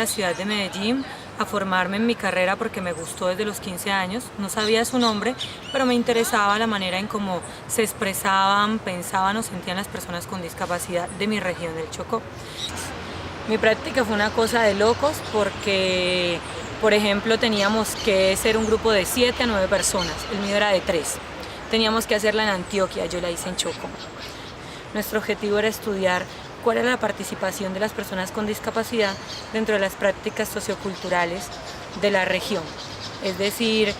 ciudad de Medellín a formarme en mi carrera porque me gustó desde los 15 años. No sabía su nombre, pero me interesaba la manera en cómo se expresaban, pensaban o sentían las personas con discapacidad de mi región del Chocó. Mi práctica fue una cosa de locos porque, por ejemplo, teníamos que ser un grupo de 7 a 9 personas, el mío era de 3. Teníamos que hacerla en Antioquia, yo la hice en Chocó. Nuestro objetivo era estudiar cuál era la participación de las personas con discapacidad dentro de las prácticas socioculturales de la región. Es decir,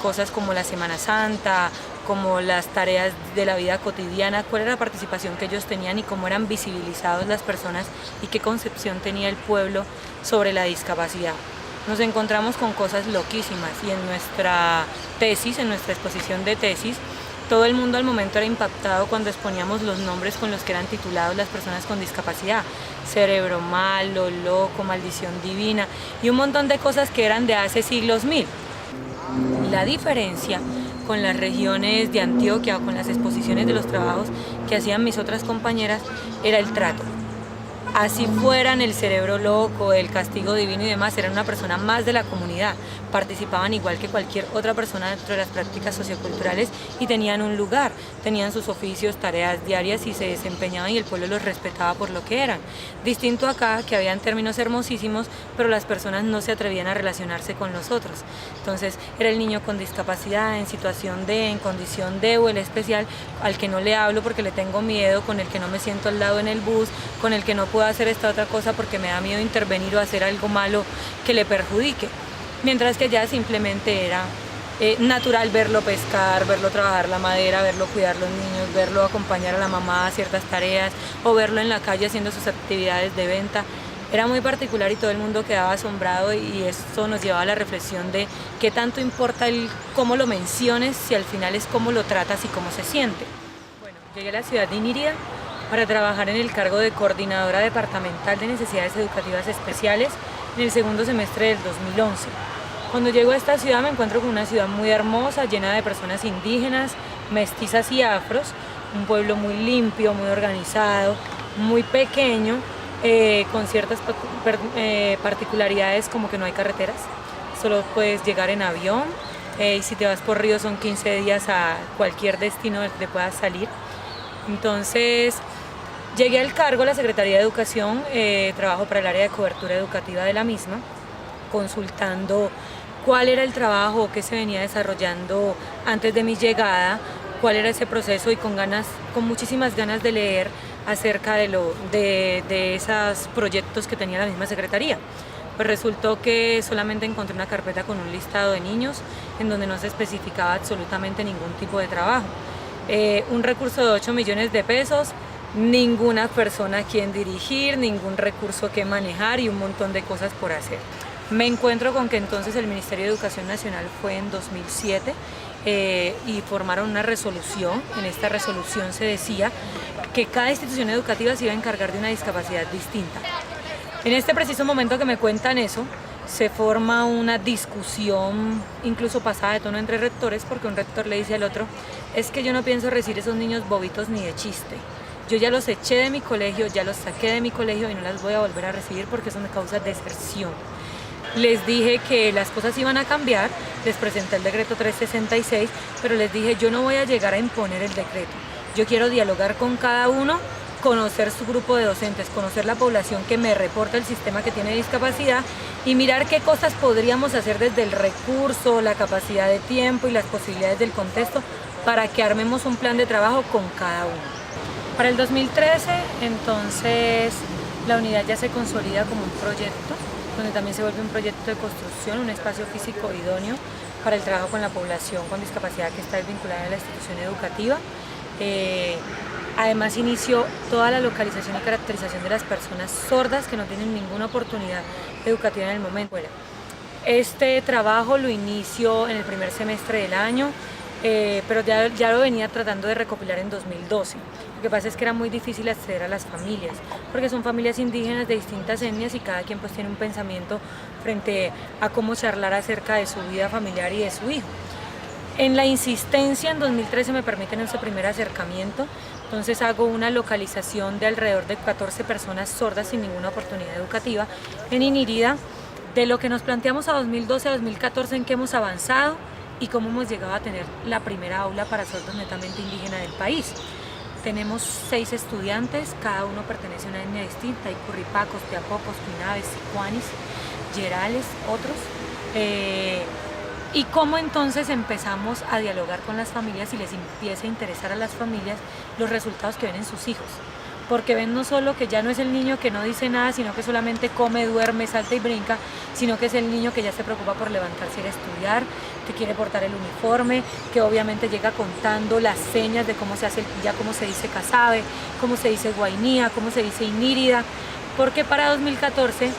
cosas como la Semana Santa, como las tareas de la vida cotidiana, cuál era la participación que ellos tenían y cómo eran visibilizados las personas y qué concepción tenía el pueblo sobre la discapacidad. Nos encontramos con cosas loquísimas y en nuestra tesis, en nuestra exposición de tesis, todo el mundo al momento era impactado cuando exponíamos los nombres con los que eran titulados las personas con discapacidad. Cerebro malo, loco, maldición divina y un montón de cosas que eran de hace siglos mil. La diferencia con las regiones de Antioquia o con las exposiciones de los trabajos que hacían mis otras compañeras era el trato. Así fueran el cerebro loco, el castigo divino y demás, eran una persona más de la comunidad, participaban igual que cualquier otra persona dentro de las prácticas socioculturales y tenían un lugar, tenían sus oficios, tareas diarias y se desempeñaban y el pueblo los respetaba por lo que eran. Distinto acá, que habían términos hermosísimos, pero las personas no se atrevían a relacionarse con los otros. Entonces era el niño con discapacidad, en situación de, en condición de o el especial, al que no le hablo porque le tengo miedo, con el que no me siento al lado en el bus, con el que no puedo hacer esta otra cosa porque me da miedo intervenir o hacer algo malo que le perjudique. Mientras que allá simplemente era natural verlo pescar, verlo trabajar la madera, verlo cuidar los niños, verlo acompañar a la mamá a ciertas tareas o verlo en la calle haciendo sus actividades de venta. Era muy particular y todo el mundo quedaba asombrado y esto nos llevaba a la reflexión de qué tanto importa el cómo lo menciones si al final es cómo lo tratas y cómo se siente. Bueno, llegué a la ciudad de Inírida para trabajar en el cargo de coordinadora departamental de necesidades educativas especiales en el segundo semestre del 2011. Cuando llego a esta ciudad me encuentro con una ciudad muy hermosa, llena de personas indígenas, mestizas y afros, un pueblo muy limpio, muy organizado, muy pequeño, con ciertas particularidades como que no hay carreteras, solo puedes llegar en avión y si te vas por río son 15 días a cualquier destino del que puedas salir. Entonces llegué al cargo de la Secretaría de Educación, trabajo para el área de cobertura educativa de la misma, consultando cuál era el trabajo que se venía desarrollando antes de mi llegada, cuál era ese proceso y con muchísimas ganas de leer acerca de esos proyectos que tenía la misma Secretaría. Pues resultó que solamente encontré una carpeta con un listado de niños en donde no se especificaba absolutamente ningún tipo de trabajo. Un recurso de 8 millones de pesos, ninguna persona a quien dirigir, ningún recurso que manejar y un montón de cosas por hacer. Me encuentro con que entonces el Ministerio de Educación Nacional fue en 2007 y formaron una resolución. En esta resolución se decía que cada institución educativa se iba a encargar de una discapacidad distinta. En este preciso momento que me cuentan eso, se forma una discusión incluso pasada de tono entre rectores porque un rector le dice al otro, es que yo no pienso recibir esos niños bobitos ni de chiste. Yo ya los eché de mi colegio, ya los saqué de mi colegio y no las voy a volver a recibir porque eso me causa deserción. Les dije que las cosas iban a cambiar, les presenté el decreto 366, pero les dije yo no voy a llegar a imponer el decreto. Yo quiero dialogar con cada uno, conocer su grupo de docentes, conocer la población que me reporta el sistema que tiene discapacidad y mirar qué cosas podríamos hacer desde el recurso, la capacidad de tiempo y las posibilidades del contexto para que armemos un plan de trabajo con cada uno. Para el 2013, entonces, la unidad ya se consolida como un proyecto, donde también se vuelve un proyecto de construcción, un espacio físico idóneo para el trabajo con la población con discapacidad que está vinculada a la institución educativa. Además inició toda la localización y caracterización de las personas sordas que no tienen ninguna oportunidad educativa en el momento. Este trabajo lo inició en el primer semestre del año, pero ya lo venía tratando de recopilar en 2012. Lo que pasa es que era muy difícil acceder a las familias, porque son familias indígenas de distintas etnias y cada quien pues tiene un pensamiento frente a cómo charlar acerca de su vida familiar y de su hijo. En la insistencia, en 2013 me permiten ese primer acercamiento, entonces hago una localización de alrededor de 14 personas sordas sin ninguna oportunidad educativa en Inírida, de lo que nos planteamos a 2012 a 2014, en qué hemos avanzado y cómo hemos llegado a tener la primera aula para sordos netamente indígena del país. Tenemos 6 estudiantes, cada uno pertenece a una etnia distinta, hay curripacos, teapocos, cuinaves, sicuanis, yerales, otros. Y cómo entonces empezamos a dialogar con las familias y les empieza a interesar a las familias los resultados que ven en sus hijos. Porque ven no solo que ya no es el niño que no dice nada, sino que solamente come, duerme, salta y brinca, sino que es el niño que ya se preocupa por levantarse y ir a estudiar, que quiere portar el uniforme, que obviamente llega contando las señas de cómo se hace el pilla, cómo se dice casabe, cómo se dice guainía, cómo se dice inírida, porque para 2014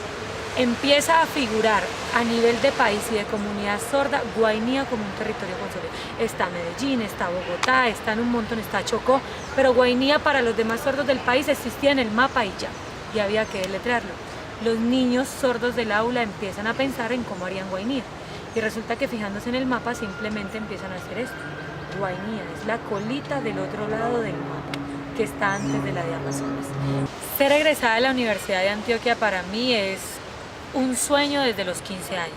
empieza a figurar a nivel de país y de comunidad sorda Guainía como un territorio consolidado. Está Medellín, está Bogotá, está en un montón, está Chocó, pero Guainía para los demás sordos del país existía en el mapa y ya, y había que deletrearlo. Los niños sordos del aula empiezan a pensar en cómo harían Guainía, y resulta que fijándose en el mapa simplemente empiezan a hacer esto. Guainía es la colita del otro lado del mapa, que está antes de la de Amazonas. Ser egresada de la Universidad de Antioquia para mí es un sueño desde los 15 años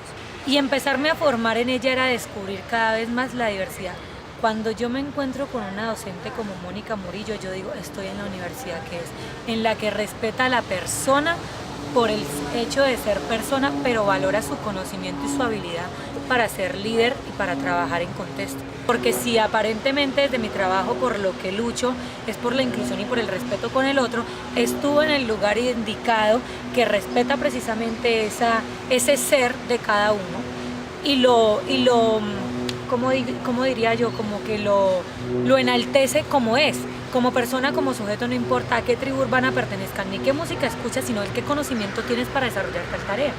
y empezarme a formar en ella era descubrir cada vez más la diversidad. Cuando yo me encuentro con una docente como Mónica Murillo, yo digo, estoy en la universidad que es, en la que respeta a la persona por el hecho de ser persona, pero valora su conocimiento y su habilidad para ser líder y para trabajar en contexto. Porque si aparentemente desde mi trabajo por lo que lucho es por la inclusión y por el respeto con el otro, estuvo en el lugar indicado que respeta precisamente ese ser de cada uno y ¿cómo diría yo? Como que lo enaltece como es. Como persona, como sujeto, no importa a qué tribu urbana pertenezcan ni qué música escuchas, sino el qué conocimiento tienes para desarrollar tal tarea.